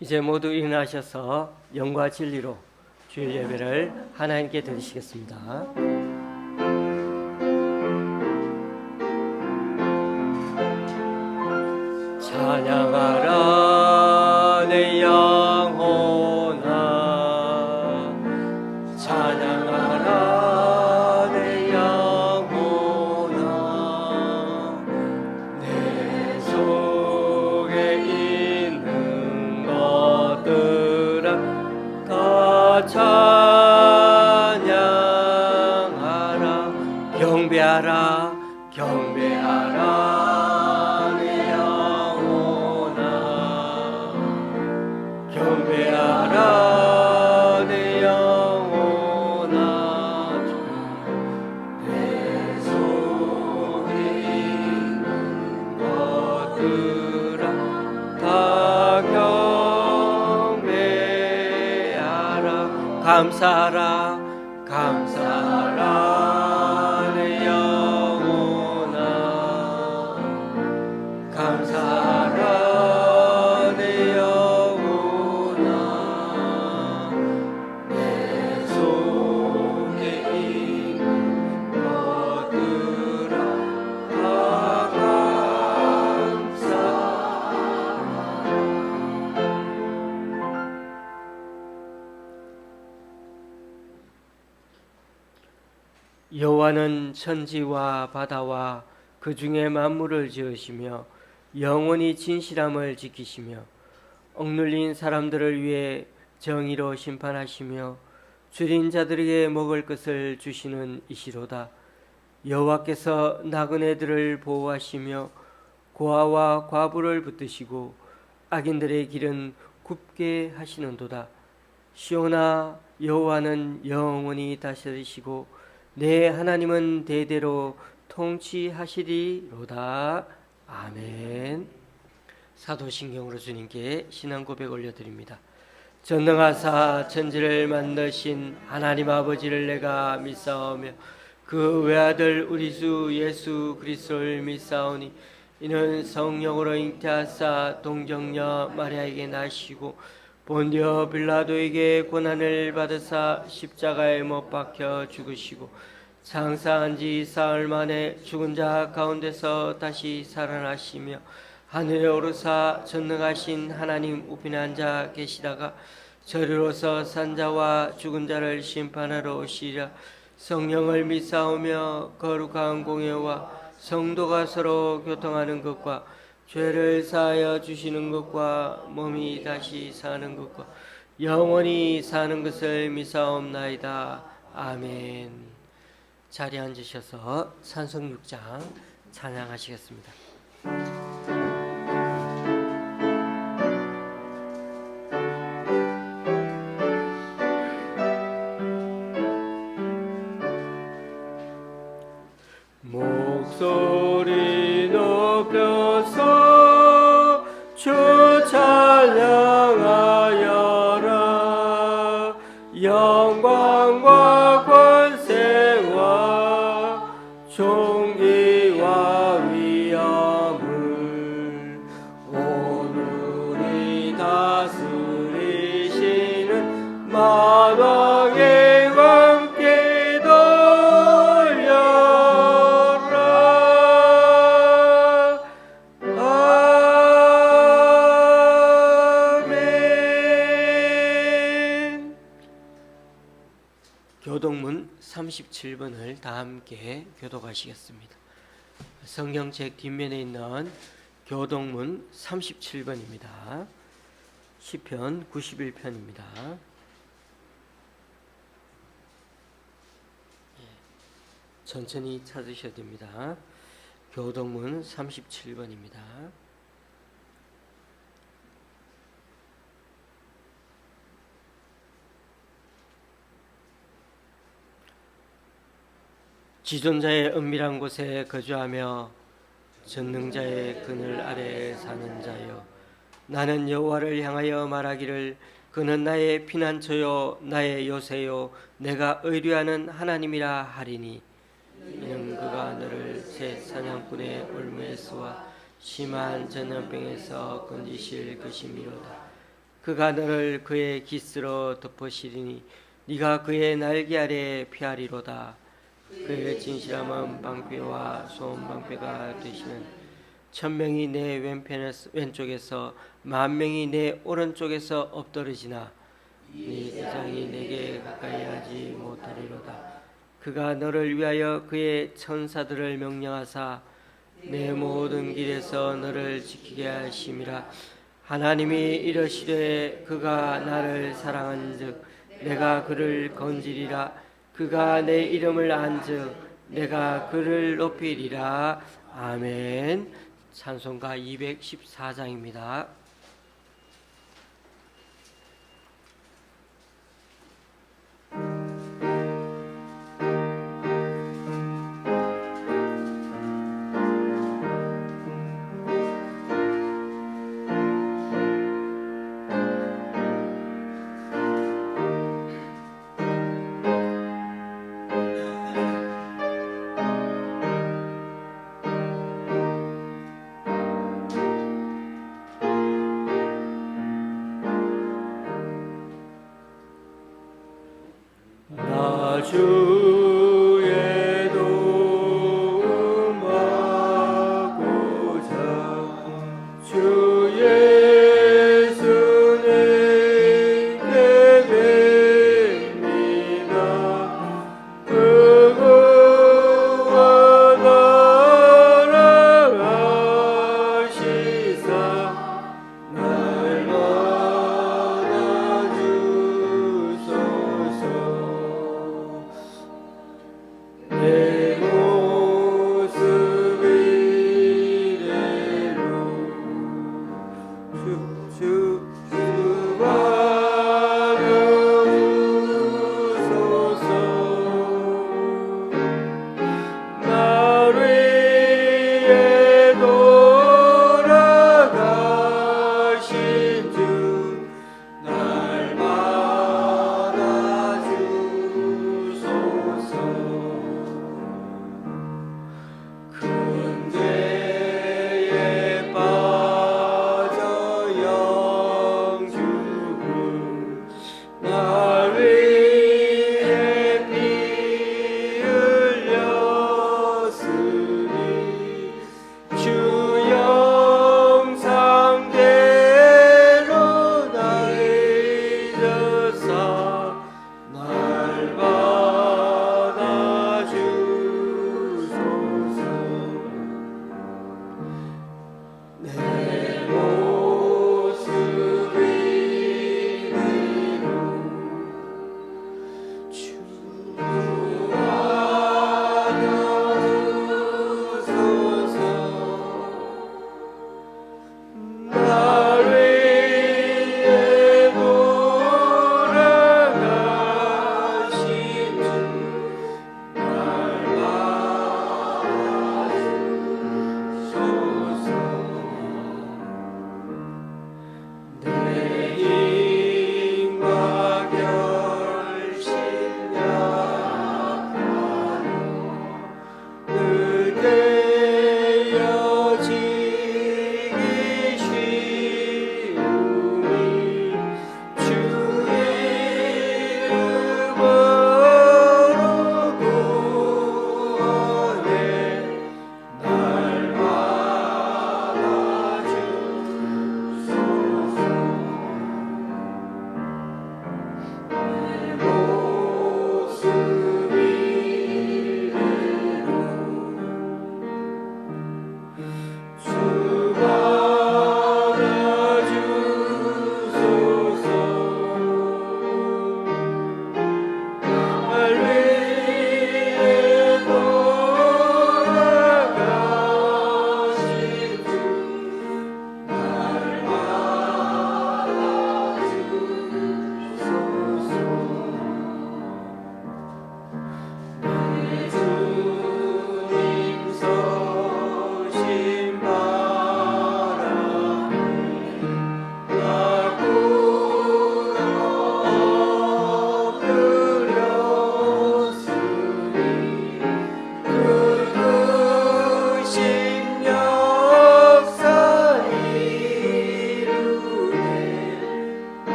이제 모두 일어나셔서 영과 진리로 주일 예배를 하나님께 드리시겠습니다. 찬양하라 내 영혼아, 찬양하라 내 영혼아, 내 속에 있는 것들아 다 찬양하라. 경배하라 경배하라 경배하라 내 영혼아, 내 속에 있는 것들아 다 경배하라. 감사하라 감사하라 내 영혼아, 감사하라 여호와는 천지와 바다와 그 중에 만물을 지으시며 영원히 진실함을 지키시며 억눌린 사람들을 위해 정의로 심판하시며 줄인 자들에게 먹을 것을 주시는 이시로다. 여호와께서 나그네들을 보호하시며 고아와 과부를 붙드시고 악인들의 길은 굽게 하시는도다. 시온아, 여호와는 영원히 다스리시고 내 하나님은 대대로 통치하시리로다. 아멘. 사도신경으로 주님께 신앙 고백 올려드립니다. 전능하사 천지를 만드신 하나님 아버지를 내가 믿사오며 그 외아들 우리 주 예수 그리스도를 믿사오니 이는 성령으로 잉태하사 동정녀 마리아에게 나시고 본디오 빌라도에게 고난을 받으사 십자가에 못 박혀 죽으시고 장사한 지 사흘 만에 죽은 자 가운데서 다시 살아나시며 하늘에 오르사 전능하신 하나님 우편에 앉아 계시다가 저리로서 산 자와 죽은 자를 심판하러 오시리라. 성령을 믿사오며 거룩한 공예와 성도가 서로 교통하는 것과 죄를 사하여 주시는 것과 몸이 다시 사는 것과 영원히 사는 것을 믿사옵나이다. 아멘. 자리에 앉으셔서 찬송 6장 찬양하시겠습니다. 목소리 높여서 주 찬양하여라. 영광과 권세와 존귀와 위엄을 오늘이 다스리시는 만왕의 왕께 돌려라. 아멘. 교독문 37번을 다 함께 교독하시겠습니다. 성경책 뒷면에 있는 교독문 37번입니다. 시편 91편입니다. 천천히 찾으셔야 됩니다. 교독문 37번입니다. 지존자의 은밀한 곳에 거주하며 전능자의 그늘 아래에 사는 자여, 나는 여호와를 향하여 말하기를 그는 나의 피난처요 나의 요새요 내가 의뢰하는 하나님이라 하리니 이는 그가 너를 새 사냥꾼의 올무에서와 심한 전염병에서 건지실 것이미로다. 그가 너를 그의 깃으로 덮으시리니 네가 그의 날개 아래 피하리로다. 그의 진실함은 방패와 소음 방패가 되시는 천명이 내 왼쪽에서 만명이 내 오른쪽에서 엎드러지나 네 대장이 내게 가까이 하지 못하리로다. 그가 너를 위하여 그의 천사들을 명령하사 내 모든 길에서 너를 지키게 하심이라. 하나님이 이르시되 그가 나를 사랑한즉 내가 그를 건지리라. 그가 내 이름을 안즉 내가 그를 높이리라. 아멘. 찬송가 214장입니다.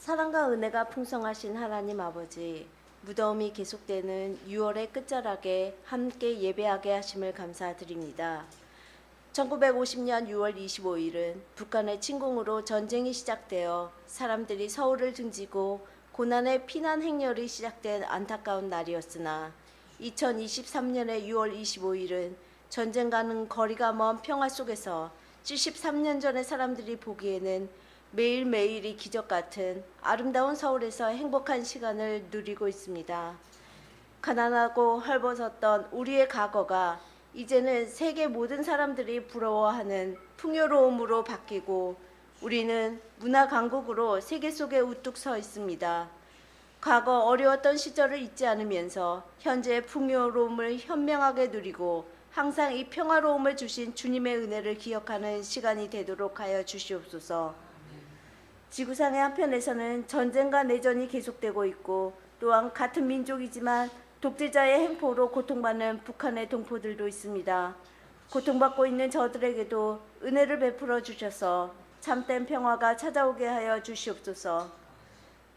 사랑과 은혜가 풍성하신 하나님 아버지, 무더움이 계속되는 6월의 끝자락에 함께 예배하게 하심을 감사드립니다. 1950년 6월 25일은 북한의 침공으로 전쟁이 시작되어 사람들이 서울을 등지고 고난의 피난 행렬이 시작된 안타까운 날이었으나 2023년의 6월 25일은 전쟁과는 거리가 먼 평화 속에서 73년 전의 사람들이 보기에는 매일매일이 기적 같은 아름다운 서울에서 행복한 시간을 누리고 있습니다. 가난하고 헐벗었던 우리의 과거가 이제는 세계 모든 사람들이 부러워하는 풍요로움으로 바뀌고 우리는 문화 강국으로 세계 속에 우뚝 서 있습니다. 과거 어려웠던 시절을 잊지 않으면서 현재의 풍요로움을 현명하게 누리고 항상 이 평화로움을 주신 주님의 은혜를 기억하는 시간이 되도록 하여 주시옵소서. 지구상의 한편에서는 전쟁과 내전이 계속되고 있고 또한 같은 민족이지만 독재자의 행포로 고통받는 북한의 동포들도 있습니다. 고통받고 있는 저들에게도 은혜를 베풀어 주셔서 참된 평화가 찾아오게 하여 주시옵소서.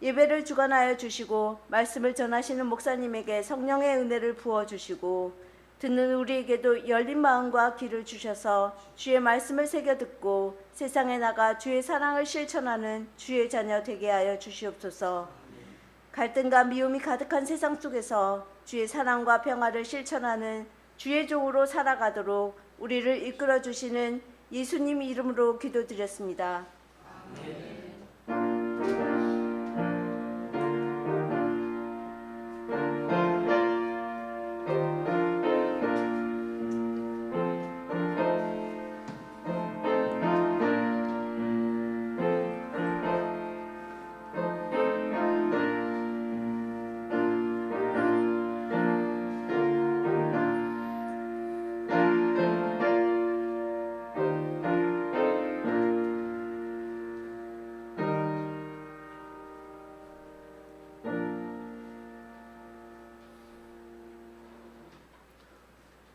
예배를 주관하여 주시고 말씀을 전하시는 목사님에게 성령의 은혜를 부어 주시고 듣는 우리에게도 열린 마음과 귀를 주셔서 주의 말씀을 새겨 듣고 세상에 나가 주의 사랑을 실천하는 주의 자녀 되게 하여 주시옵소서. 갈등과 미움이 가득한 세상 속에서 주의 사랑과 평화를 실천하는 주의 종으로 살아가도록 우리를 이끌어 주시는 예수님 이름으로 기도드렸습니다. 아멘.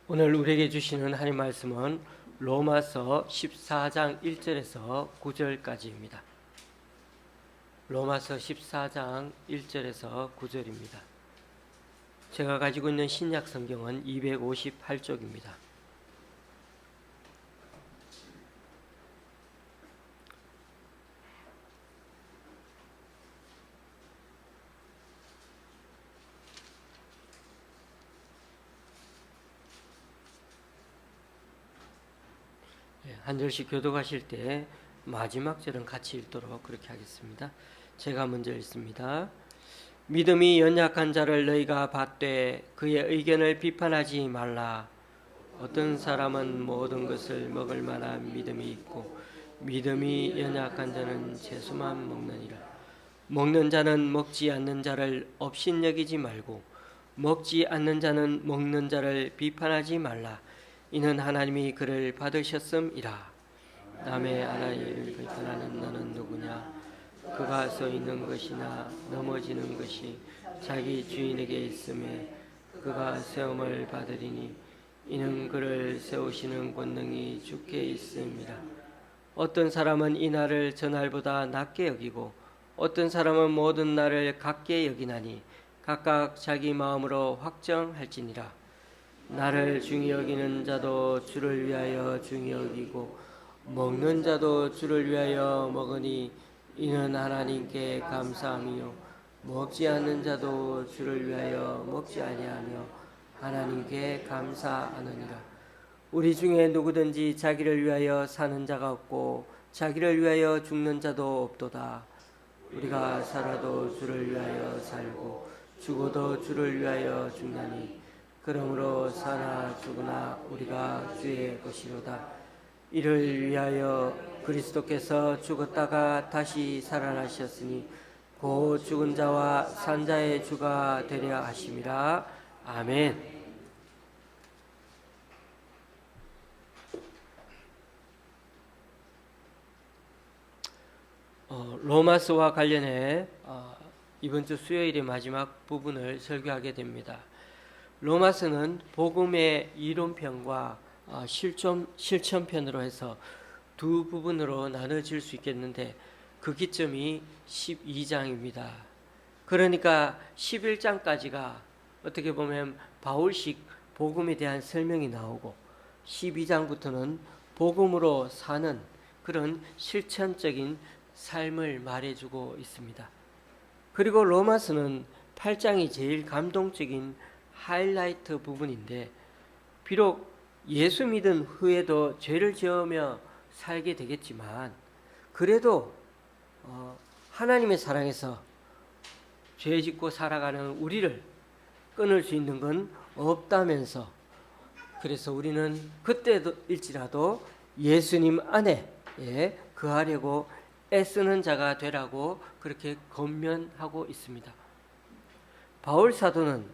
오늘 우리에게 주시는 하나님 말씀은 로마서 14장 1절에서 9절까지입니다. 로마서 14장 1절에서 9절입니다. 제가 가지고 있는 신약 성경은 258쪽입니다. 한 절씩 교독하실 때 마지막 절은 같이 읽도록 그렇게 하겠습니다. 제가 먼저 읽습니다. 믿음이 연약한 자를 너희가 받되 그의 의견을 비판하지 말라. 어떤 사람은 모든 것을 먹을 만한 믿음이 있고 믿음이 연약한 자는 채소만 먹느니라. 먹는 자는 먹지 않는 자를 업신여기지 말고 먹지 않는 자는 먹는 자를 비판하지 말라. 이는 하나님이 그를 받으셨음이라. 남의 하나님을 비판하는 너는 누구냐? 그가 서 있는 것이나 넘어지는 것이 자기 주인에게 있음에 그가 세움을 받으리니 이는 그를 세우시는 권능이 주께 있음이라. 어떤 사람은 이 날을 저 날보다 낮게 여기고 어떤 사람은 모든 날을 같게 여기나니 각각 자기 마음으로 확정할지니라. 나를 중히 여기는 자도 주를 위하여 중히 여기고 먹는 자도 주를 위하여 먹으니 이는 하나님께 감사함이요 먹지 않는 자도 주를 위하여 먹지 아니하며 하나님께 감사하느니라. 우리 중에 누구든지 자기를 위하여 사는 자가 없고 자기를 위하여 죽는 자도 없도다. 우리가 살아도 주를 위하여 살고 죽어도 주를 위하여 죽나니 그러므로 사나 죽으나 우리가 주의 것이로다. 이를 위하여 그리스도께서 죽었다가 다시 살아나셨으니 곧 죽은 자와 산 자의 주가 되려 하심이라. 아멘. 로마서와 관련해 이번 주 수요일의 마지막 부분을 설교하게 됩니다. 로마서는 복음의 이론편과 실천편으로 해서 두 부분으로 나눠질 수 있겠는데 그 기점이 12장입니다. 그러니까 11장까지가 어떻게 보면 바울식 복음에 대한 설명이 나오고 12장부터는 복음으로 사는 그런 실천적인 삶을 말해주고 있습니다. 그리고 로마서는 8장이 제일 감동적인 하이라이트 부분인데, 비록 예수 믿은 후에도 죄를 지으며 살게 되겠지만 그래도 하나님의 사랑에서 죄 짓고 살아가는 우리를 끊을 수 있는 건 없다면서, 그래서 우리는 그때일지라도 예수님 안에 거하려고 애쓰는 자가 되라고 그렇게 권면하고 있습니다. 바울 사도는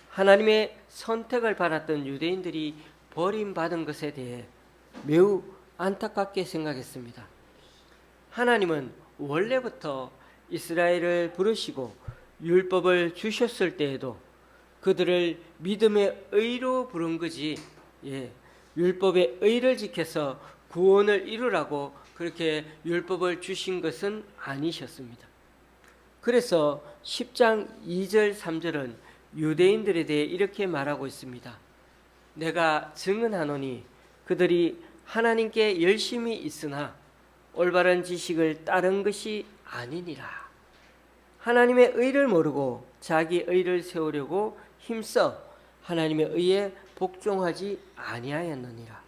하나님의 선택을 받았던 유대인들이 버림받은 것에 대해 매우 안타깝게 생각했습니다. 하나님은 원래부터 이스라엘을 부르시고 율법을 주셨을 때에도 그들을 믿음의 의로 부른 거지, 율법의 의를 지켜서 구원을 이루라고 그렇게 율법을 주신 것은 아니셨습니다. 그래서 10장 2절 3절은 유대인들에 대해 이렇게 말하고 있습니다. 내가 증언하노니 그들이 하나님께 열심히 있으나 올바른 지식을 따른 것이 아니니라. 하나님의 의를 모르고 자기 의를 세우려고 힘써 하나님의 의에 복종하지 아니하였느니라.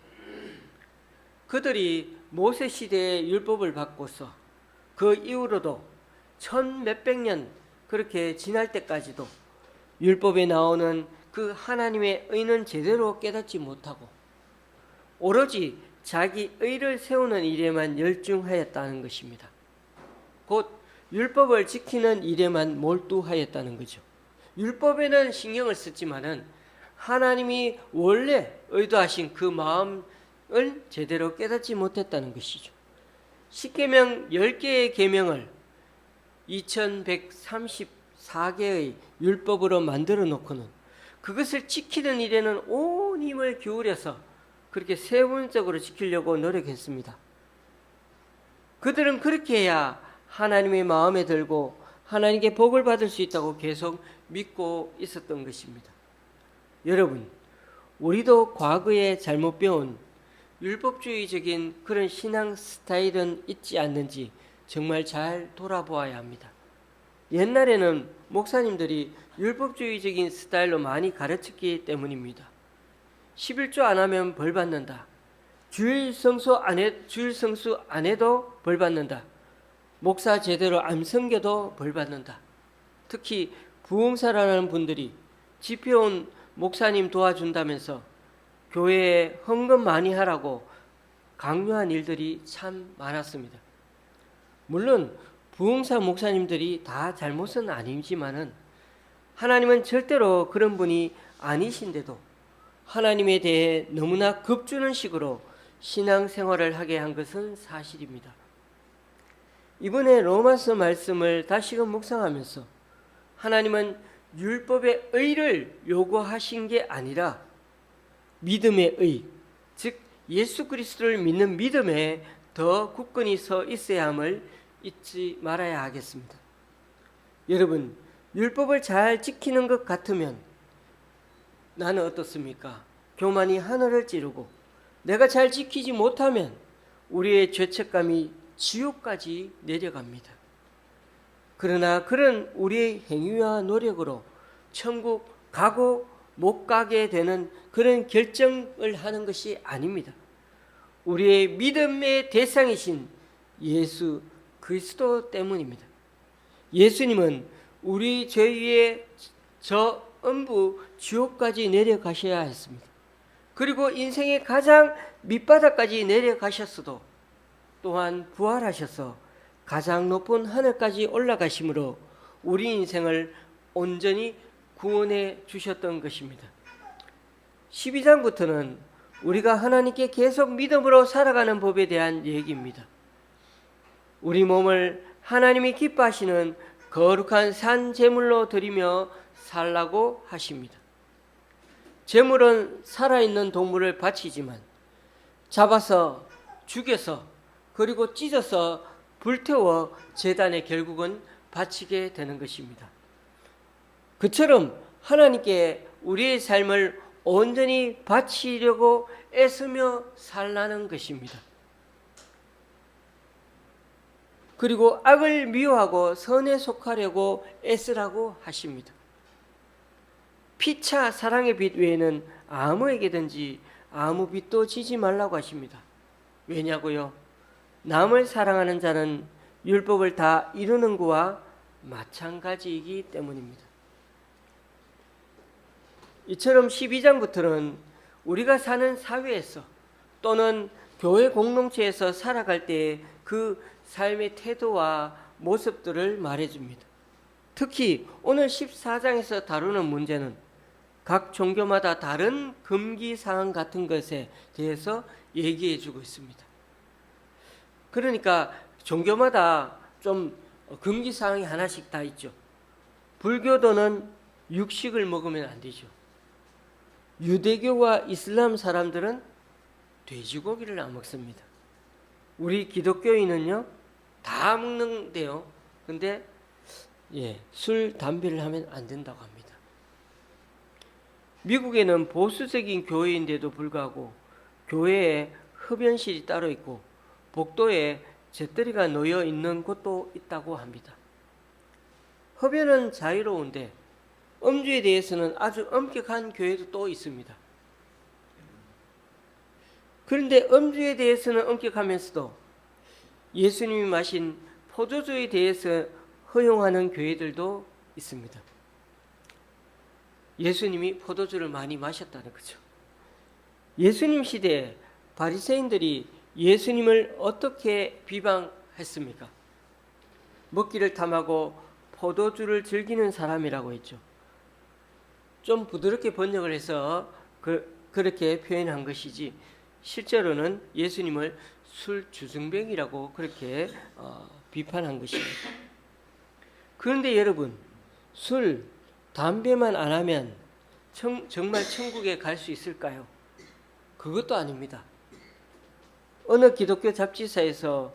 그들이 모세 시대의 율법을 받고서 그 이후로도 1000몇백 년 그렇게 지날 때까지도 율법에 나오는 그 하나님의 의는 제대로 깨닫지 못하고 오로지 자기 의를 세우는 일에만 열중하였다는 것입니다. 곧 율법을 지키는 일에만 몰두하였다는 거죠. 율법에는 신경을 썼지만은 하나님이 원래 의도하신 그 마음을 제대로 깨닫지 못했다는 것이죠. 십계명 10개의 계명을 2134개의 율법으로 만들어 놓고는 그것을 지키는 일에는 온 힘을 기울여서 그렇게 세분적으로 지키려고 노력했습니다. 그들은 그렇게 해야 하나님의 마음에 들고 하나님께 복을 받을 수 있다고 계속 믿고 있었던 것입니다. 여러분, 우리도 과거에 잘못 배운 율법주의적인 그런 신앙 스타일은 있지 않는지 정말 잘 돌아보아야 합니다. 옛날에는 목사님들이 율법주의적인 스타일로 많이 가르쳤기 때문입니다. 11조 안 하면 벌 받는다. 주일 성수 안 해도 벌 받는다. 목사 제대로 안 섬겨도 벌 받는다. 특히 부흥사라는 분들이 집회온 목사님 도와준다면서 교회에 헌금 많이 하라고 강요한 일들이 참 많았습니다. 물론 부흥사 목사님들이 다 잘못은 아니지만은 하나님은 절대로 그런 분이 아니신데도 하나님에 대해 너무나 겁주는 식으로 신앙생활을 하게 한 것은 사실입니다. 이번에 로마서 말씀을 다시금 묵상하면서 하나님은 율법의 의를 요구하신 게 아니라 믿음의 의, 즉 예수 그리스도를 믿는 믿음에 더 굳건히 서 있어야 함을 잊지 말아야 하겠습니다. 여러분, 율법을 잘 지키는 것 같으면 나는 어떻습니까? 교만이 하늘을 찌르고 내가 잘 지키지 못하면 우리의 죄책감이 지옥까지 내려갑니다. 그러나 그런 우리의 행위와 노력으로 천국 가고 못 가게 되는 그런 결정을 하는 것이 아닙니다. 우리의 믿음의 대상이신 예수 그리스도 때문입니다. 예수님은 우리 죄 위에 저 음부 지옥까지 내려가셔야 했습니다. 그리고 인생의 가장 밑바닥까지 내려가셨어도 또한 부활하셔서 가장 높은 하늘까지 올라가심으로 우리 인생을 온전히 구원해 주셨던 것입니다. 12장부터는 우리가 하나님께 계속 믿음으로 살아가는 법에 대한 얘기입니다. 우리 몸을 하나님이 기뻐하시는 거룩한 산 제물로 드리며 살라고 하십니다. 제물은 살아있는 동물을 바치지만 잡아서 죽여서 그리고 찢어서 불태워 제단에 결국은 바치게 되는 것입니다. 그처럼 하나님께 우리의 삶을 온전히 바치려고 애쓰며 살라는 것입니다. 그리고 악을 미워하고 선에 속하려고 애쓰라고 하십니다. 피차 사랑의 빛 외에는 아무에게든지 아무 빛도 지지 말라고 하십니다. 왜냐고요? 남을 사랑하는 자는 율법을 다 이루는 것과 마찬가지이기 때문입니다. 이처럼 12장부터는 우리가 사는 사회에서 또는 교회 공동체에서 살아갈 때 그 삶의 태도와 모습들을 말해줍니다. 특히 오늘 14장에서 다루는 문제는 각 종교마다 다른 금기사항 같은 것에 대해서 얘기해주고 있습니다. 그러니까 종교마다 좀 금기사항이 하나씩 다 있죠. 불교도는 육식을 먹으면 안 되죠. 유대교와 이슬람 사람들은 돼지고기를 안 먹습니다. 우리 기독교인은요 다 먹는데요. 근데 술, 담배를 하면 안 된다고 합니다. 미국에는 보수적인 교회인데도 불구하고 교회에 흡연실이 따로 있고 복도에 잿더리가 놓여 있는 곳도 있다고 합니다. 흡연은 자유로운데 음주에 대해서는 아주 엄격한 교회도 또 있습니다. 그런데 음주에 대해서는 엄격하면서도 예수님이 마신 포도주에 대해서 허용하는 교회들도 있습니다. 예수님이 포도주를 많이 마셨다는 거죠. 예수님 시대에 바리새인들이 예수님을 어떻게 비방했습니까? 먹기를 탐하고 포도주를 즐기는 사람이라고 했죠. 좀 부드럽게 번역을 해서 그렇게 표현한 것이지 실제로는 예수님을 술 주승뱅이라고 그렇게 비판한 것입니다. 그런데 여러분, 술, 담배만 안 하면 정말 천국에 갈 수 있을까요? 그것도 아닙니다. 어느 기독교 잡지사에서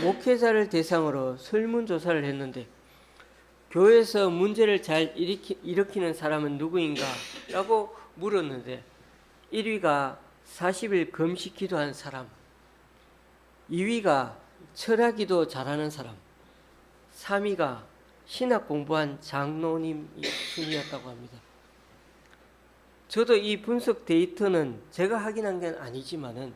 목회자를 대상으로 설문조사를 했는데 교회에서 문제를 잘 일으키는 사람은 누구인가? 라고 물었는데 1위가 40일 금식 기도한 사람, 2위가 철학기도 잘하는 사람, 3위가 신학 공부한 장로님 순이었다고 합니다. 저도 이 분석 데이터는 제가 확인한 건 아니지만은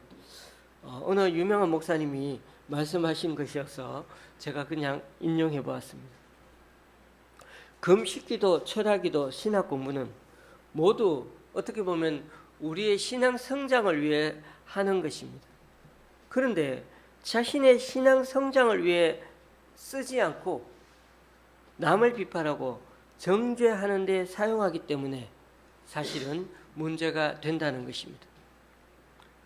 어느 유명한 목사님이 말씀하신 것이어서 제가 그냥 인용해 보았습니다. 금식기도, 철학기도, 신학 공부는 모두 어떻게 보면 우리의 신앙 성장을 위해 하는 것입니다. 그런데 자신의 신앙 성장을 위해 쓰지 않고 남을 비판하고 정죄하는 데 사용하기 때문에 사실은 문제가 된다는 것입니다.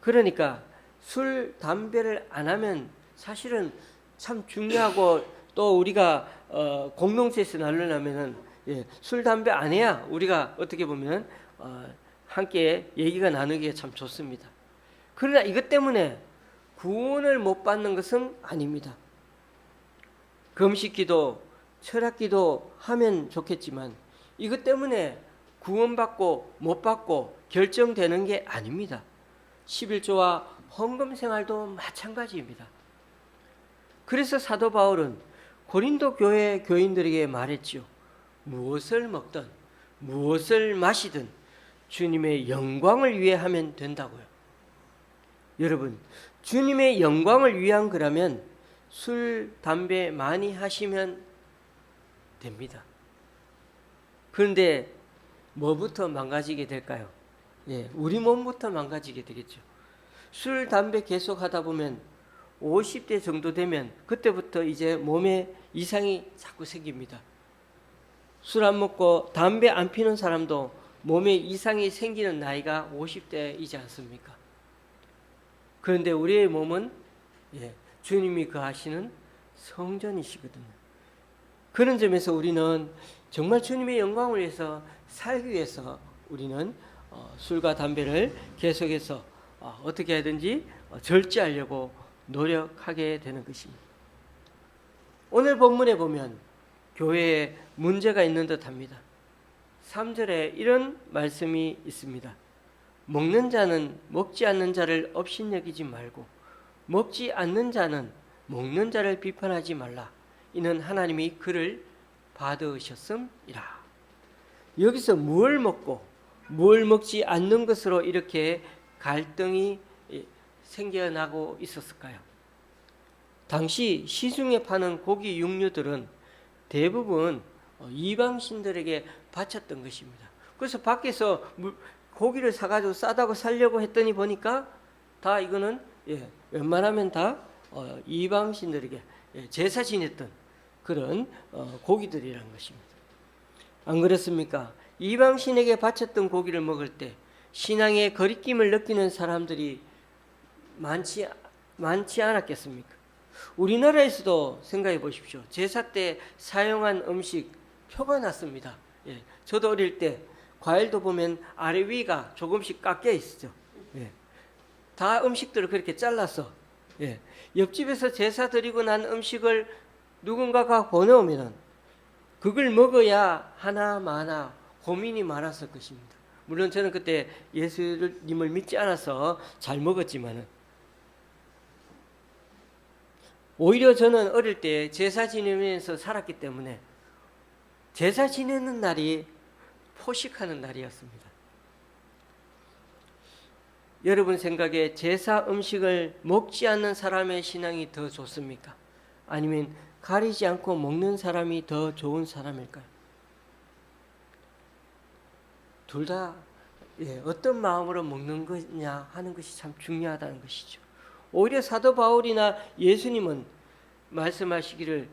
그러니까 술, 담배를 안 하면 사실은 참 중요하고 또 우리가 공동체에서 나누려면은 술, 담배 안 해야 우리가 어떻게 보면 함께 얘기가 나누기가 참 좋습니다. 그러나 이것 때문에 구원을 못 받는 것은 아닙니다. 금식기도, 철학기도 하면 좋겠지만 이것 때문에 구원받고 못 받고 결정되는 게 아닙니다. 11조와 헌금 생활도 마찬가지입니다. 그래서 사도 바울은 고린도 교회 교인들에게 말했지요. 무엇을 먹든 무엇을 마시든 주님의 영광을 위해 하면 된다고요. 여러분, 주님의 영광을 위한 거라면 술, 담배 많이 하시면 됩니다. 그런데 뭐부터 망가지게 될까요? 우리 몸부터 망가지게 되겠죠. 술, 담배 계속 하다 보면 50대 정도 되면 그때부터 이제 몸에 이상이 자꾸 생깁니다. 술 안 먹고 담배 안 피는 사람도 몸에 이상이 생기는 나이가 50대이지 않습니까? 그런데 우리의 몸은 주님이 거하시는 성전이시거든요. 그런 점에서 우리는 정말 주님의 영광을 위해서 살기 위해서 우리는 술과 담배를 계속해서 어떻게 하든지 절제하려고 노력하게 되는 것입니다. 오늘 본문에 보면 교회에 문제가 있는 듯합니다. 3절에 이런 말씀이 있습니다. 먹는 자는 먹지 않는 자를 업신여기지 말고 먹지 않는 자는 먹는 자를 비판하지 말라. 이는 하나님이 그를 받으셨음이라. 여기서 무엇을 먹고 무엇을 먹지 않는 것으로 이렇게 갈등이 생겨나고 있었을까요? 당시 시중에 파는 고기 육류들은 대부분 이방신들에게 바쳤던 것입니다. 그래서 밖에서 고기를 사가지고 싸다고 살려고 했더니 보니까 다 이거는 웬만하면 다 이방신들에게 제사 지냈던 그런 고기들이라는 것입니다. 안 그렇습니까? 이방신에게 바쳤던 고기를 먹을 때 신앙의 거리낌을 느끼는 사람들이 많지 않았겠습니까? 우리나라에서도 생각해 보십시오. 제사 때 사용한 음식 표가 났습니다. 저도 어릴 때 과일도 보면 아래 위가 조금씩 깎여 있죠. 다 음식들을 그렇게 잘라서 옆집에서 제사 드리고 난 음식을 누군가가 보내오면 그걸 먹어야 하나 마나 고민이 많았을 것입니다. 물론 저는 그때 예수님을 믿지 않아서 잘 먹었지만은 오히려 저는 어릴 때 제사 지내면서 살았기 때문에 제사 지내는 날이 포식하는 날이었습니다. 여러분 생각에 제사 음식을 먹지 않는 사람의 신앙이 더 좋습니까? 아니면 가리지 않고 먹는 사람이 더 좋은 사람일까요? 둘 다 어떤 마음으로 먹는 거냐 하는 것이 참 중요하다는 것이죠. 오히려 사도 바울이나 예수님은 말씀하시기를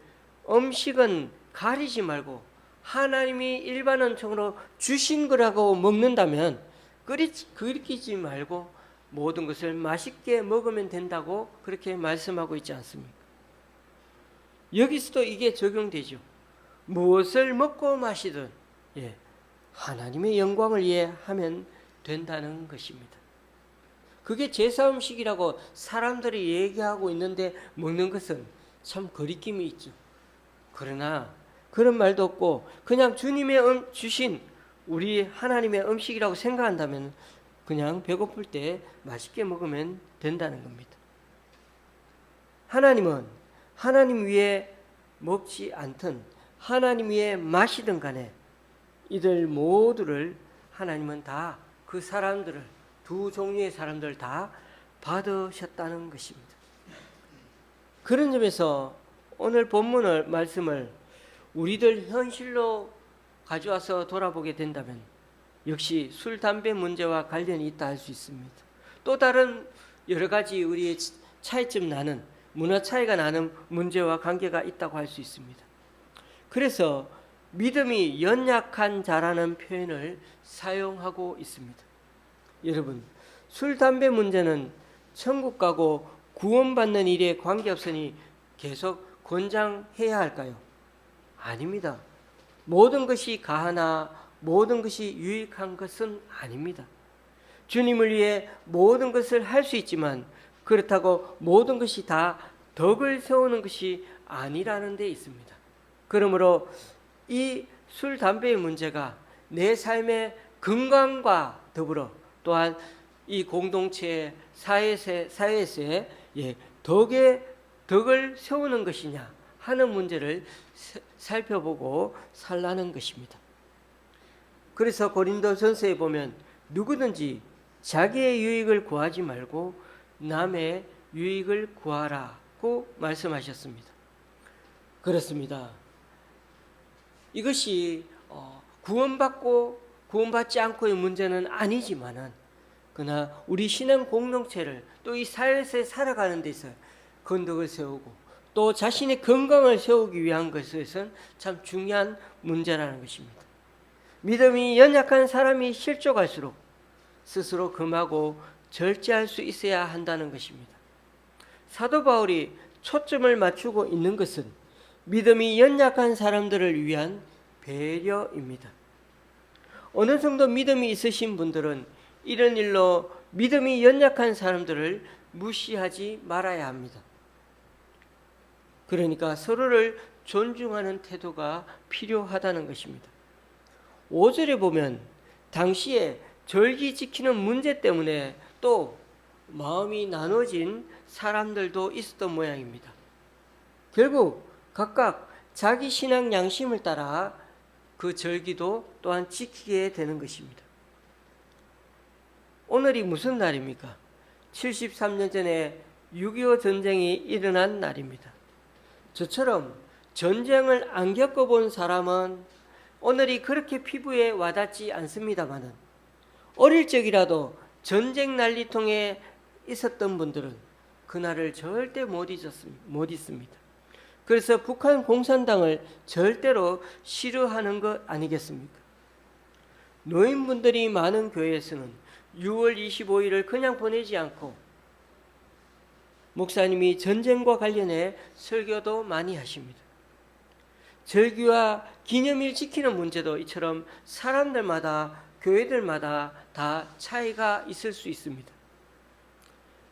음식은 가리지 말고 하나님이 일반원적으로 주신 거라고 먹는다면 그리지 말고 모든 것을 맛있게 먹으면 된다고 그렇게 말씀하고 있지 않습니까? 여기서도 이게 적용되죠. 무엇을 먹고 마시든 하나님의 영광을 위해 하면 된다는 것입니다. 그게 제사 음식이라고 사람들이 얘기하고 있는데 먹는 것은 참 거리낌이 있죠. 그러나 그런 말도 없고 그냥 주님의 주신 우리 하나님의 음식이라고 생각한다면 그냥 배고플 때 맛있게 먹으면 된다는 겁니다. 하나님은 하나님 위에 먹지 않든 하나님 위에 마시든 간에 이들 모두를 하나님은 다 그 사람들을 두 종류의 사람들 다 받으셨다는 것입니다. 그런 점에서 오늘 본문을 말씀을 우리들 현실로 가져와서 돌아보게 된다면 역시 술, 담배 문제와 관련이 있다 할 수 있습니다. 또 다른 여러 가지 우리의 차이점 나는 문화 차이가 나는 문제와 관계가 있다고 할 수 있습니다. 그래서 믿음이 연약한 자라는 표현을 사용하고 있습니다. 여러분, 술, 담배 문제는 천국 가고 구원받는 일에 관계없으니 계속 권장해야 할까요? 아닙니다. 모든 것이 가하나 모든 것이 유익한 것은 아닙니다. 주님을 위해 모든 것을 할 수 있지만 그렇다고 모든 것이 다 덕을 세우는 것이 아니라는 데 있습니다. 그러므로 이 술, 담배의 문제가 내 삶의 건강과 더불어 또한 이 공동체 사회에서의 덕을 세우는 것이냐 하는 문제를 살펴보고 살라는 것입니다. 그래서 고린도전서에 보면 누구든지 자기의 유익을 구하지 말고 남의 유익을 구하라고 말씀하셨습니다. 그렇습니다. 이것이 구원받지 않고의 문제는 아니지만은 그러나 우리 신앙 공동체를 또 이 사회에서 살아가는 데서 건덕을 세우고 또 자신의 건강을 세우기 위한 것에선 참 중요한 문제라는 것입니다. 믿음이 연약한 사람이 실족할수록 스스로 금하고 절제할 수 있어야 한다는 것입니다. 사도 바울이 초점을 맞추고 있는 것은 믿음이 연약한 사람들을 위한 배려입니다. 어느 정도 믿음이 있으신 분들은 이런 일로 믿음이 연약한 사람들을 무시하지 말아야 합니다. 그러니까 서로를 존중하는 태도가 필요하다는 것입니다. 5절에 보면 당시에 절기 지키는 문제 때문에 또 마음이 나눠진 사람들도 있었던 모양입니다. 결국 각각 자기 신앙 양심을 따라 그 절기도 또한 지키게 되는 것입니다. 오늘이 무슨 날입니까? 73년 전에 6.25 전쟁이 일어난 날입니다. 저처럼 전쟁을 안 겪어본 사람은 오늘이 그렇게 피부에 와닿지 않습니다만은 어릴 적이라도 전쟁 난리통에 있었던 분들은 그날을 절대 못 잊습니다. 그래서 북한 공산당을 절대로 싫어하는 것 아니겠습니까? 노인분들이 많은 교회에서는 6월 25일을 그냥 보내지 않고 목사님이 전쟁과 관련해 설교도 많이 하십니다. 절기와 기념일 지키는 문제도 이처럼 사람들마다 교회들마다 다 차이가 있을 수 있습니다.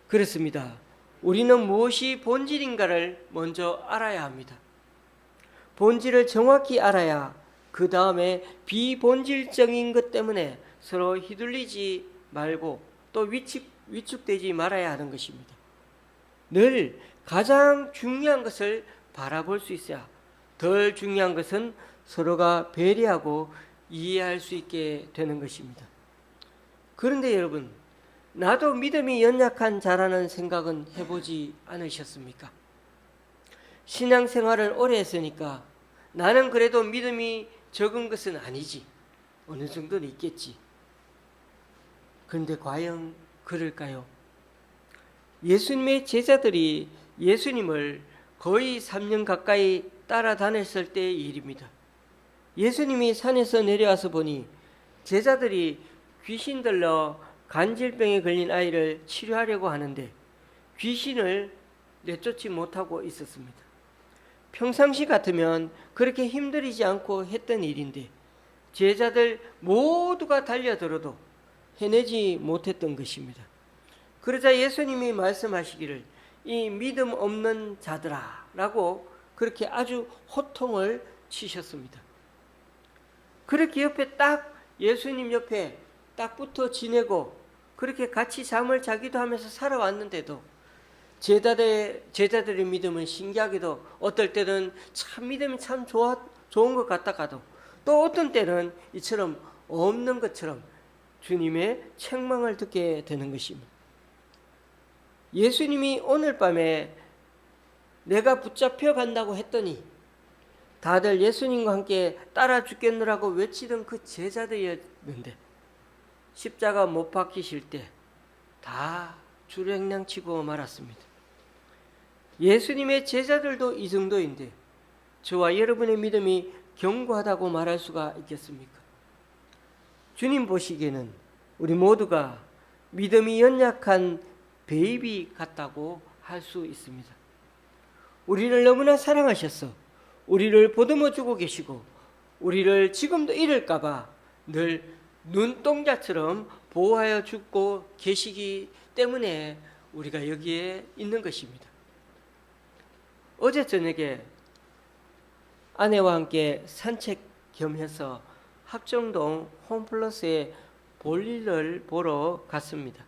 그렇습니다. 우리는 무엇이 본질인가를 먼저 알아야 합니다. 본질을 정확히 알아야 그 다음에 비본질적인 것 때문에 서로 휘둘리지 말고 또 위축되지 말아야 하는 것입니다. 늘 가장 중요한 것을 바라볼 수 있어야 덜 중요한 것은 서로가 배려하고 이해할 수 있게 되는 것입니다. 그런데 여러분, 나도 믿음이 연약한 자라는 생각은 해보지 않으셨습니까? 신앙생활을 오래 했으니까 나는 그래도 믿음이 적은 것은 아니지. 어느 정도는 있겠지. 그런데 과연 그럴까요? 예수님의 제자들이 예수님을 거의 3년 가까이 따라다녔을 때의 일입니다. 예수님이 산에서 내려와서 보니 제자들이 귀신 들러 간질병에 걸린 아이를 치료하려고 하는데 귀신을 내쫓지 못하고 있었습니다. 평상시 같으면 그렇게 힘들이지 않고 했던 일인데 제자들 모두가 달려들어도 해내지 못했던 것입니다. 그러자 예수님이 말씀하시기를 이 믿음 없는 자들아 라고 그렇게 아주 호통을 치셨습니다. 그렇게 옆에 딱 예수님 옆에 딱 붙어 지내고 그렇게 같이 잠을 자기도 하면서 살아왔는데도 제자들의 믿음은 신기하게도 어떨 때는 참 믿음이 참 좋은 것 같다가도 또 어떤 때는 이처럼 없는 것처럼 주님의 책망을 듣게 되는 것입니다. 예수님이 오늘 밤에 내가 붙잡혀 간다고 했더니 다들 예수님과 함께 따라 죽겠느라고 외치던 그 제자들이었는데 십자가 못 박히실 때 다 주랭랑치고 말았습니다. 예수님의 제자들도 이 정도인데 저와 여러분의 믿음이 견고하다고 말할 수가 있겠습니까? 주님 보시기에는 우리 모두가 믿음이 연약한 베이비 같다고 할 수 있습니다. 우리를 너무나 사랑하셔서 우리를 보듬어 주고 계시고 우리를 지금도 잃을까봐 늘 눈동자처럼 보호하여 주고 계시기 때문에 우리가 여기에 있는 것입니다. 어제 저녁에 아내와 함께 산책 겸해서 합정동 홈플러스에 볼일을 보러 갔습니다.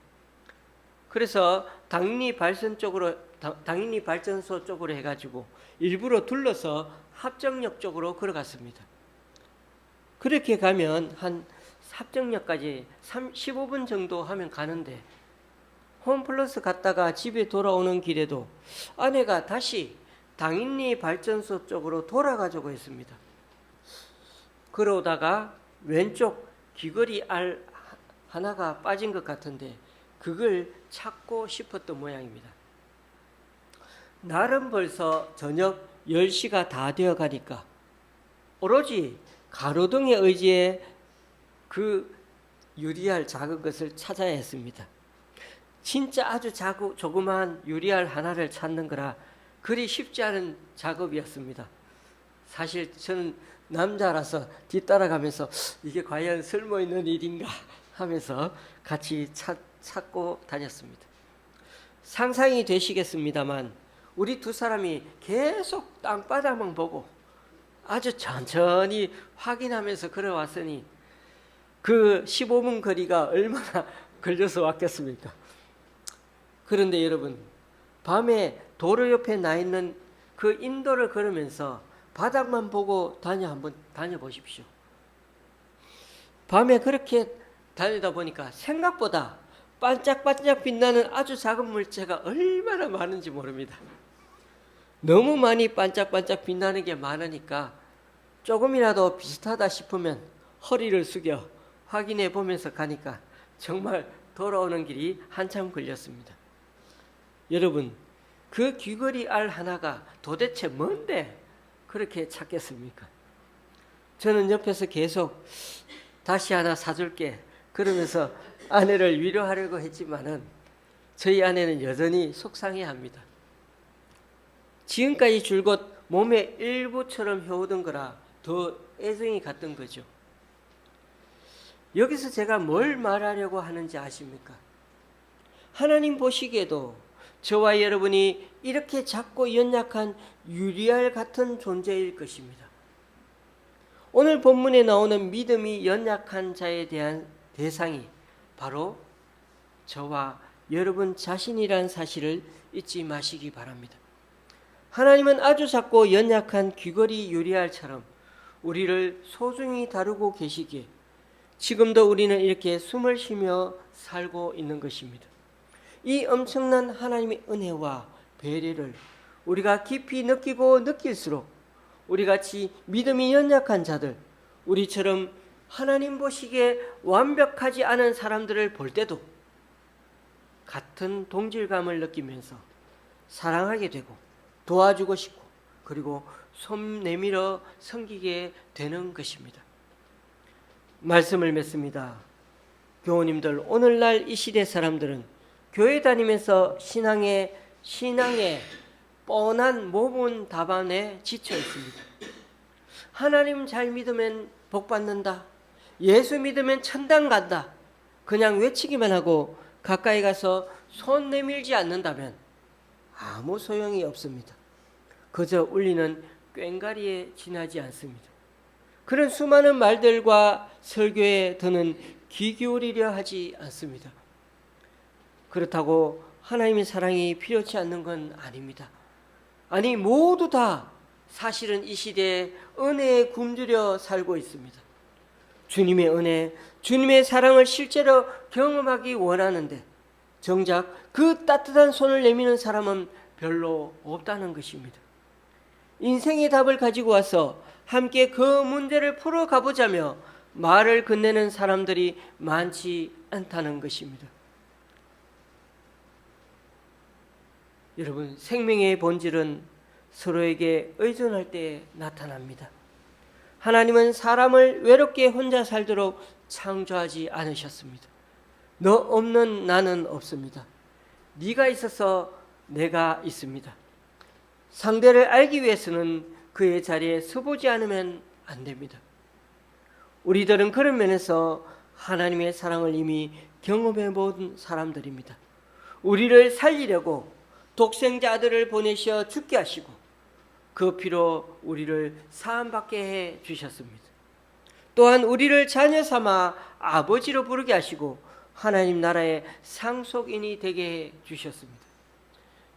그래서 당리 발전소 쪽으로 해가지고 일부러 둘러서 합정역 쪽으로 걸어갔습니다. 그렇게 가면 한 합정역까지 15분 정도 하면 가는데 홈플러스 갔다가 집에 돌아오는 길에도 아내가 다시 당인리 발전소 쪽으로 돌아가자고 했습니다. 그러다가 왼쪽 귀걸이 알 하나가 빠진 것 같은데 그걸 찾고 싶었던 모양입니다. 날은 벌써 저녁 10시가 다 되어 가니까 오로지 가로등에 의지해 그 유리알 작은 것을 찾아야 했습니다. 진짜 아주 조그마한 유리알 하나를 찾는 거라 그리 쉽지 않은 작업이었습니다. 사실 저는 남자라서 뒤따라가면서 이게 과연 쓸모있는 일인가 하면서 같이 찾고 다녔습니다. 상상이 되시겠습니다만 우리 두 사람이 계속 땅바닥만 보고 아주 천천히 확인하면서 걸어왔으니 그 15분 거리가 얼마나 걸려서 왔겠습니까? 그런데 여러분, 밤에 도로 옆에 나 있는 그 인도를 걸으면서 바닥만 보고 한번 다녀보십시오. 밤에 그렇게 다니다 보니까 생각보다 반짝반짝 빛나는 아주 작은 물체가 얼마나 많은지 모릅니다. 너무 많이 반짝반짝 빛나는 게 많으니까 조금이라도 비슷하다 싶으면 허리를 숙여 확인해 보면서 가니까 정말 돌아오는 길이 한참 걸렸습니다. 여러분, 그 귀걸이 알 하나가 도대체 뭔데 그렇게 찾겠습니까? 저는 옆에서 계속 다시 하나 사줄게 그러면서 아내를 위로하려고 했지만은 저희 아내는 여전히 속상해합니다. 지금까지 줄곧 몸의 일부처럼 해오던 거라 더 애정이 갔던 거죠. 여기서 제가 뭘 말하려고 하는지 아십니까? 하나님 보시기에도 저와 여러분이 이렇게 작고 연약한 유리알 같은 존재일 것입니다. 오늘 본문에 나오는 믿음이 연약한 자에 대한 대상이 바로 저와 여러분 자신이란 사실을 잊지 마시기 바랍니다. 하나님은 아주 작고 연약한 귀걸이 유리알처럼 우리를 소중히 다루고 계시기에 지금도 우리는 이렇게 숨을 쉬며 살고 있는 것입니다. 이 엄청난 하나님의 은혜와 배려를 우리가 깊이 느끼고 느낄수록 우리같이 믿음이 연약한 자들, 우리처럼 하나님 보시기에 완벽하지 않은 사람들을 볼 때도 같은 동질감을 느끼면서 사랑하게 되고 도와주고 싶고 그리고 손 내밀어 섬기게 되는 것입니다. 말씀을 맺습니다. 교우님들, 오늘날 이 시대 사람들은 교회 다니면서 신앙의 뻔한 모분 답안에 지쳐 있습니다. 하나님 잘 믿으면 복 받는다. 예수 믿으면 천당 간다. 그냥 외치기만 하고 가까이 가서 손 내밀지 않는다면 아무 소용이 없습니다. 그저 울리는 꽹과리에 지나지 않습니다. 그런 수많은 말들과 설교에 더는 귀 기울이려 하지 않습니다. 그렇다고 하나님의 사랑이 필요치 않는 건 아닙니다. 아니, 모두 다 사실은 이 시대에 은혜에 굶주려 살고 있습니다. 주님의 은혜, 주님의 사랑을 실제로 경험하기 원하는데 정작 그 따뜻한 손을 내미는 사람은 별로 없다는 것입니다. 인생의 답을 가지고 와서 함께 그 문제를 풀어 가보자며 말을 건네는 사람들이 많지 않다는 것입니다. 여러분, 생명의 본질은 서로에게 의존할 때 나타납니다. 하나님은 사람을 외롭게 혼자 살도록 창조하지 않으셨습니다. 너 없는 나는 없습니다. 네가 있어서 내가 있습니다. 상대를 알기 위해서는 그의 자리에 서보지 않으면 안 됩니다. 우리들은 그런 면에서 하나님의 사랑을 이미 경험해 본 사람들입니다. 우리를 살리려고 독생자 아들을 보내셔 죽게 하시고 그 피로 우리를 사함받게 해 주셨습니다. 또한 우리를 자녀 삼아 아버지로 부르게 하시고 하나님 나라의 상속인이 되게 해 주셨습니다.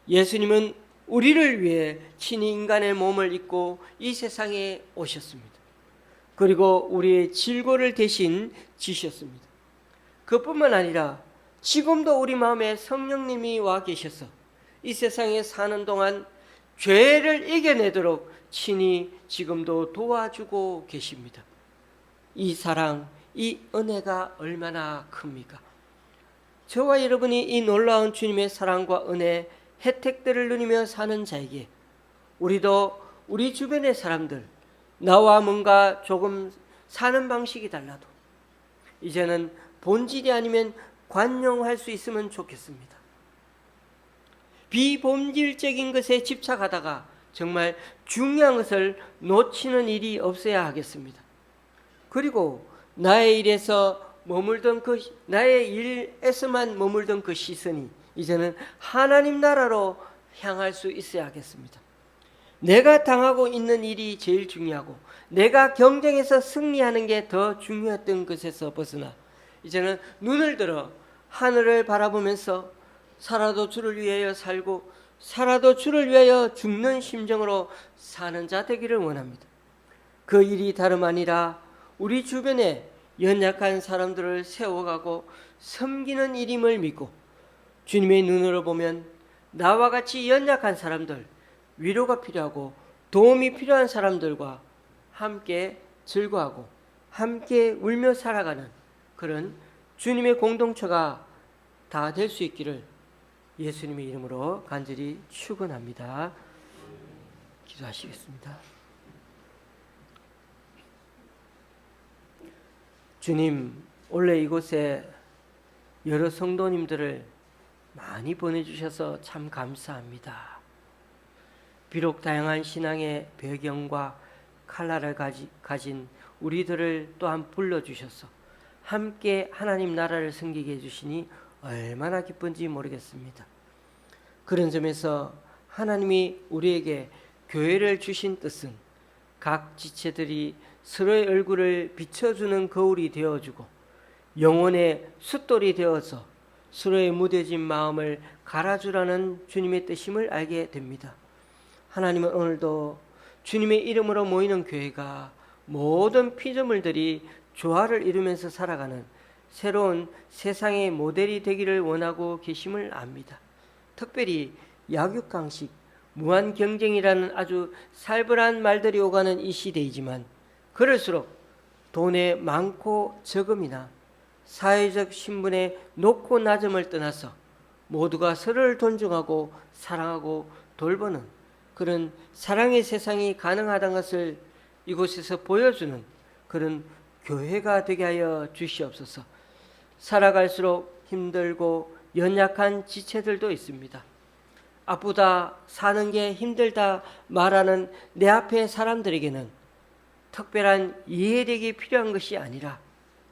예수님은 우리를 위해 친히 인간의 몸을 입고 이 세상에 오셨습니다. 그리고 우리의 질고를 대신 지셨습니다. 그뿐만 아니라 지금도 우리 마음에 성령님이 와 계셔서 이 세상에 사는 동안 죄를 이겨내도록 친히 지금도 도와주고 계십니다. 이 사랑, 이 은혜가 얼마나 큽니까? 저와 여러분이 이 놀라운 주님의 사랑과 은혜, 혜택들을 누리며 사는 자에게 우리도 우리 주변의 사람들, 나와 뭔가 조금 사는 방식이 달라도 이제는 본질이 아니면 관용할 수 있으면 좋겠습니다. 비본질적인 것에 집착하다가 정말 중요한 것을 놓치는 일이 없어야 하겠습니다. 그리고 나의 일에서만 머물던 그 시선이 이제는 하나님 나라로 향할 수 있어야 하겠습니다. 내가 당하고 있는 일이 제일 중요하고 내가 경쟁에서 승리하는 게 더 중요했던 것에서 벗어나 이제는 눈을 들어 하늘을 바라보면서 살아도 주를 위하여 살고 살아도 주를 위하여 죽는 심정으로 사는 자 되기를 원합니다. 그 일이 다름 아니라 우리 주변에 연약한 사람들을 세워가고 섬기는 일임을 믿고 주님의 눈으로 보면 나와 같이 연약한 사람들, 위로가 필요하고 도움이 필요한 사람들과 함께 즐거워하고 함께 울며 살아가는 그런 주님의 공동체가 다 될 수 있기를 예수님의 이름으로 간절히 축원합니다. 기도하시겠습니다. 주님, 원래 이곳에 여러 성도님들을 많이 보내주셔서 참 감사합니다. 비록 다양한 신앙의 배경과 칼라를 가진 우리들을 또한 불러주셔서 함께 하나님 나라를 섬기게 해주시니 얼마나 기쁜지 모르겠습니다. 그런 점에서 하나님이 우리에게 교회를 주신 뜻은 각 지체들이 서로의 얼굴을 비춰주는 거울이 되어주고 영혼의 숫돌이 되어서 서로의 무뎌진 마음을 갈아주라는 주님의 뜻임을 알게 됩니다. 하나님은 오늘도 주님의 이름으로 모이는 교회가 모든 피조물들이 조화를 이루면서 살아가는 새로운 세상의 모델이 되기를 원하고 계심을 압니다. 특별히 약육강식, 무한경쟁이라는 아주 살벌한 말들이 오가는 이 시대이지만 그럴수록 돈의 많고 적음이나 사회적 신분의 높고 낮음을 떠나서 모두가 서로를 존중하고 사랑하고 돌보는 그런 사랑의 세상이 가능하다는 것을 이곳에서 보여주는 그런 교회가 되게 하여 주시옵소서. 살아갈수록 힘들고 연약한 지체들도 있습니다. 아프다, 사는 게 힘들다 말하는 내 앞의 사람들에게는 특별한 이해력이 필요한 것이 아니라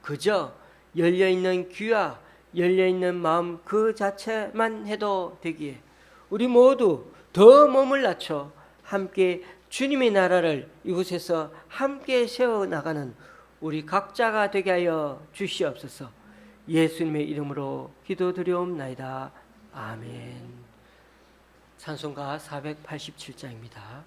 그저 열려있는 귀와 열려있는 마음 그 자체만 해도 되기에 우리 모두 더 몸을 낮춰 함께 주님의 나라를 이곳에서 함께 세워나가는 우리 각자가 되게 하여 주시옵소서. 예수님의 이름으로 기도드리옵나이다. 아멘. 찬송가 487장입니다.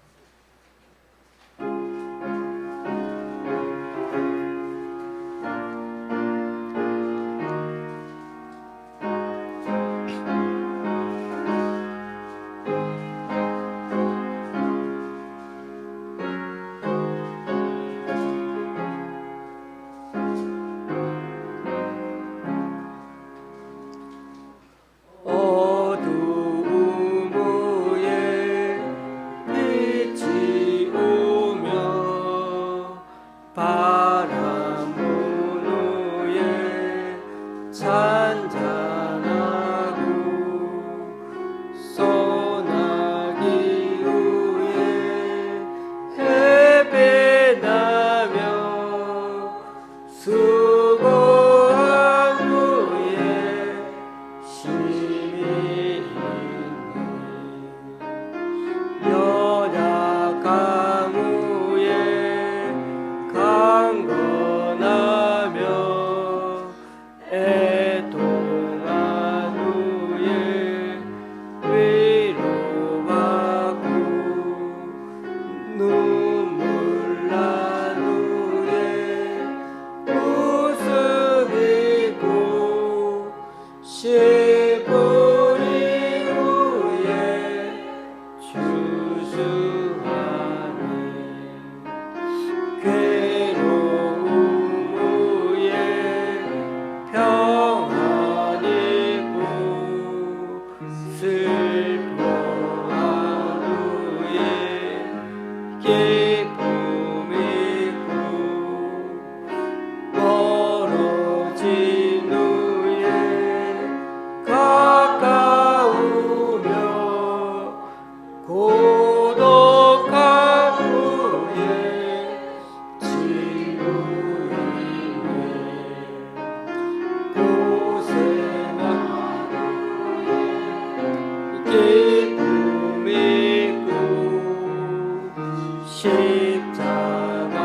십자가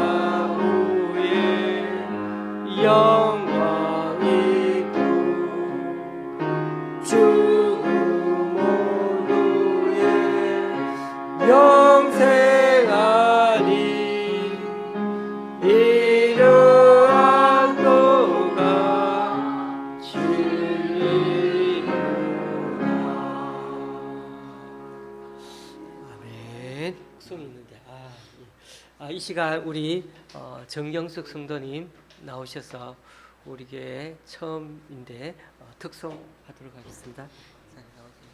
후에 영광이 있고 죽음 후에 영생하니 이러한 도가 진리구나. 아멘. 송이 있는데 이 시간 우리 정경숙 성도님 나오셔서 우리 교회 처음인데 특송하도록 하겠습니다. 자, 나오세요.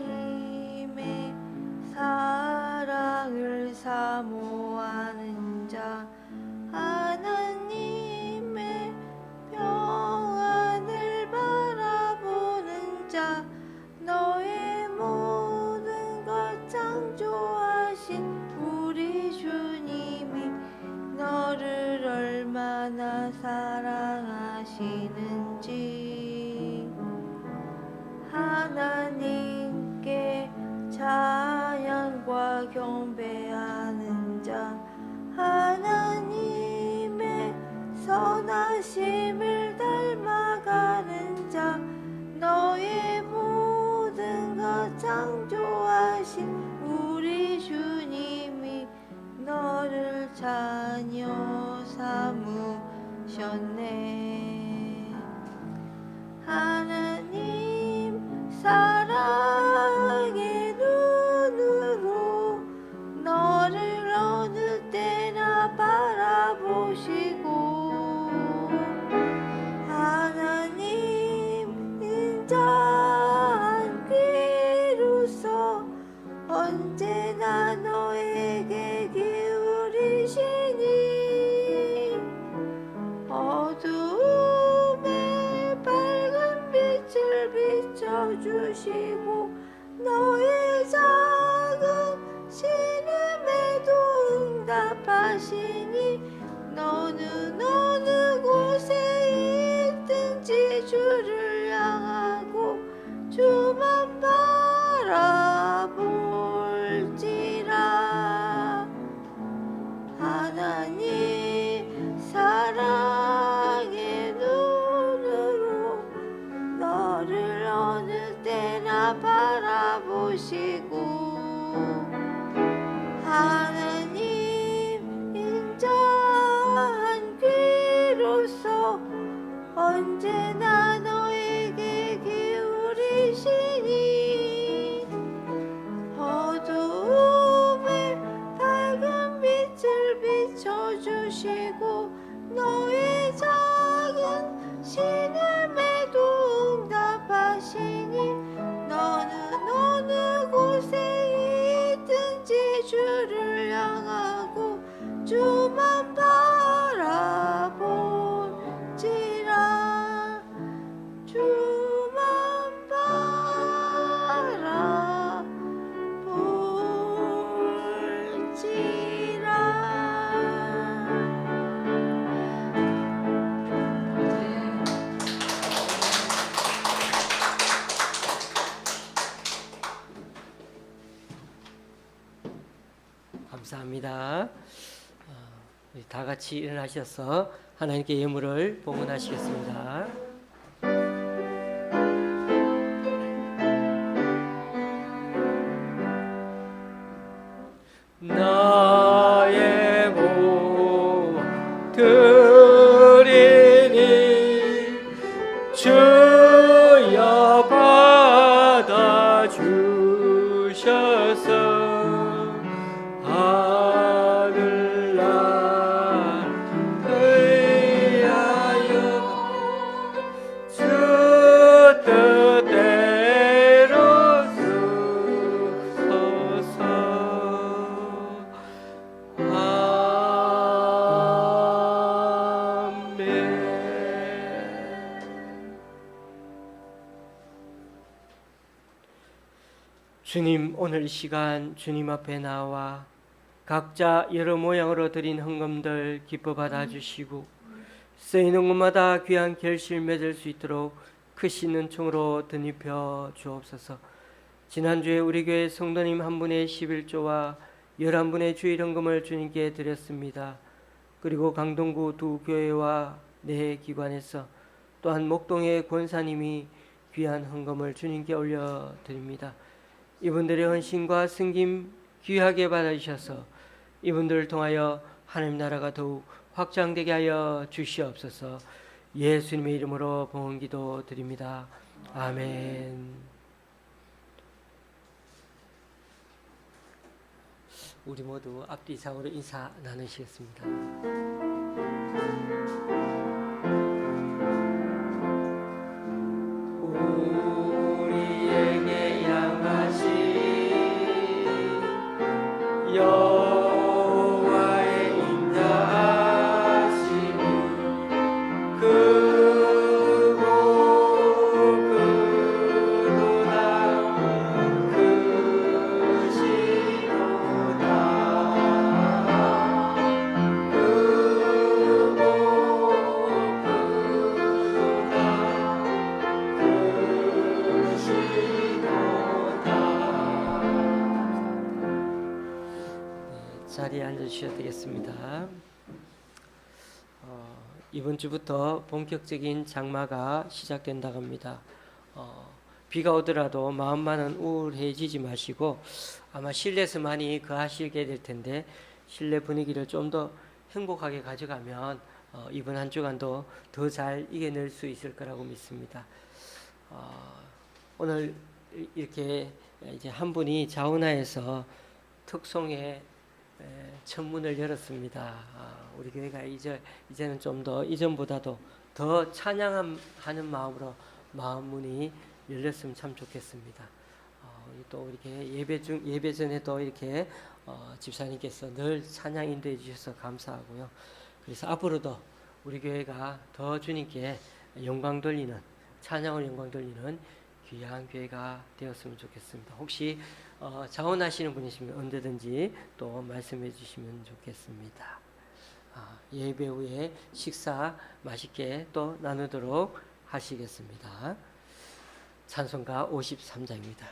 하나님의 사랑을 사모하는 자, 하나님의 평안을 바라보는 자, 너의 모든 것 창조하신 우리 주님이 너를 얼마나 사랑하시는지 하나님께 찬양과 경배하는 자, 하나님의 선하심을 닮아가는 자, 너의 모든 것 창조하신 우리 주님이 너를 자녀 삼으셨네. 하나님 사랑의 눈으로 너를 어느 때나 바라보시고 하나님 인자한 귀로서 언제나 너에게 기울이시니 어두움에 밝은 빛을 비춰주시고 너의 작은 신음에도 응답하시니 너는 어느 곳에 있든지 주를 향하고 주만 바라볼지라. 하나님 사랑의 눈으로 너를 어느 때나 바라보시고 하나님 인자한 귀로서 언제나 너에게 기울이시니 어두움에 밝은 빛을 비춰주시고 너의 작은 신음에도 응답하시니 너는 어느 곳에 있든지 주를 향하고 주만 바라볼지라. 주만 감사합니다. 우리 다 같이 일어나셔서 하나님께 예물을 봉헌하시겠습니다. 나의 몸 드리니 주여 받아 주셔서 하늘날 의하여 주 뜻대로 쓰소서. 아멘. 주님, 오늘 이 시간 주님 앞에 나와 각자 여러 모양으로 드린 헌금들 기뻐 받아주시고 쓰이는 곳마다 귀한 결실 맺을 수 있도록 크신 은총으로 덧입혀 주옵소서. 지난주에 우리 교회 성도님 한 분의 11조와 11분의 주일 헌금을 주님께 드렸습니다. 그리고 강동구 두 교회와 네 기관에서 또한 목동의 권사님이 귀한 헌금을 주님께 올려드립니다. 이분들의 헌신과 승김 귀하게 받아주셔서 이분들을 통하여 하나님 나라가 더욱 확장되게 하여 주시옵소서. 예수님의 이름으로 봉헌기도 드립니다. 아멘. 우리 모두 앞뒤 이상으로 인사 나누시겠습니다. 우리에게 양하신 여호와의 인자하심이 크고 크도다 크시도다 자리에 앉으셔야 되겠습니다. 이번 주부터 본격적인 장마가 시작된다고 합니다. 비가 오더라도 마음만은 우울해지지 마시고 아마 실내에서 많이 거하시게 될 텐데 실내 분위기를 좀 더 행복하게 가져가면 이번 한 주간도 더 잘 이겨낼 수 있을 거라고 믿습니다. 오늘 이렇게 이제 한 분이 자운하에서 특송에 천문을 열었습니다. 우리 교회가 이제는 좀 더 이전보다도 더 찬양하는 마음으로 마음문이 열렸으면 참 좋겠습니다. 또 이렇게 예배 전에도 이렇게 집사님께서 늘 찬양 인도해 주셔서 감사하고요. 그래서 앞으로도 우리 교회가 더 주님께 영광 돌리는 찬양을 영광 돌리는 귀한 교회가 되었으면 좋겠습니다. 혹시 자원하시는 분이시면 언제든지 또 말씀해 주시면 좋겠습니다. 예배 후에 식사 맛있게 또 나누도록 하시겠습니다. 찬송가 53장입니다.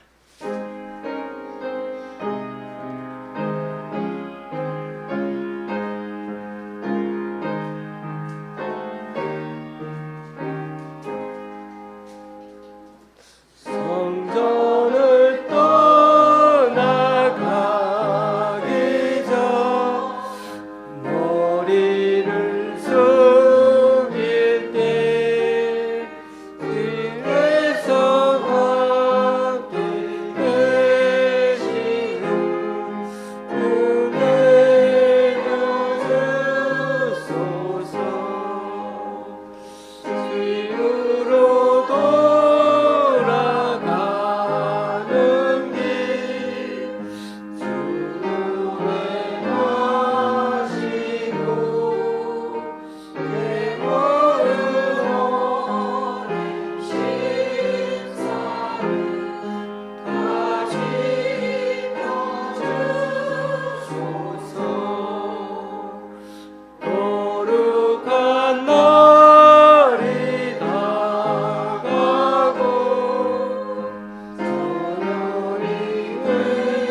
성전을 떠나가기 전 머리를 숙일 때 뒤에서 함께 계시는 은혜 주소서. 주로 돌아가는 길 주의 하시고 예고의 오랜 심사를 다시 펴주소서. 거룩한 날이 다가고 저녁이 되려고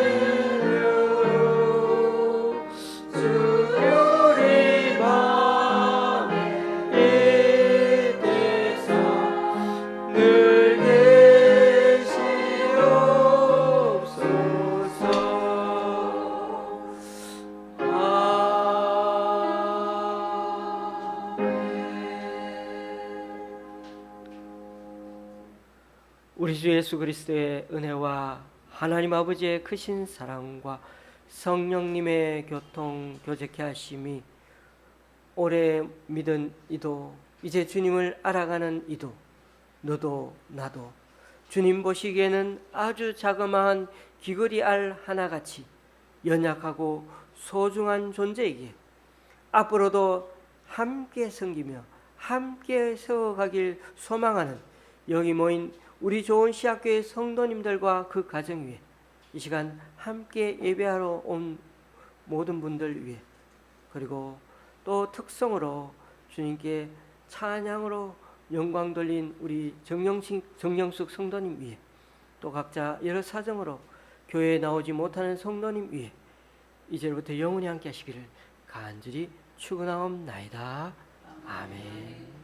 주교리 밤에 이때서 늘 계시옵소서. 우리 주 예수 그리스도의 은혜와 하나님 아버지의 크신 사랑과 성령님의 교통 교제케 하심이 오래 믿은 이도 이제 주님을 알아가는 이도 너도 나도 주님 보시기에는 아주 자그마한 귀걸이 알 하나같이 연약하고 소중한 존재이기에 앞으로도 함께 섬기며 함께 세워가길 소망하는 여기 모인 우리 좋은 시학교의 성도님들과 그 가정 위에 이 시간 함께 예배하러 온 모든 분들 위해, 그리고 또 특성으로 주님께 찬양으로 영광 돌린 우리 정영숙 성도님 위해, 또 각자 여러 사정으로 교회에 나오지 못하는 성도님 위해 이제부터 영원히 함께 하시기를 간절히 축원하옵나이다. 아멘.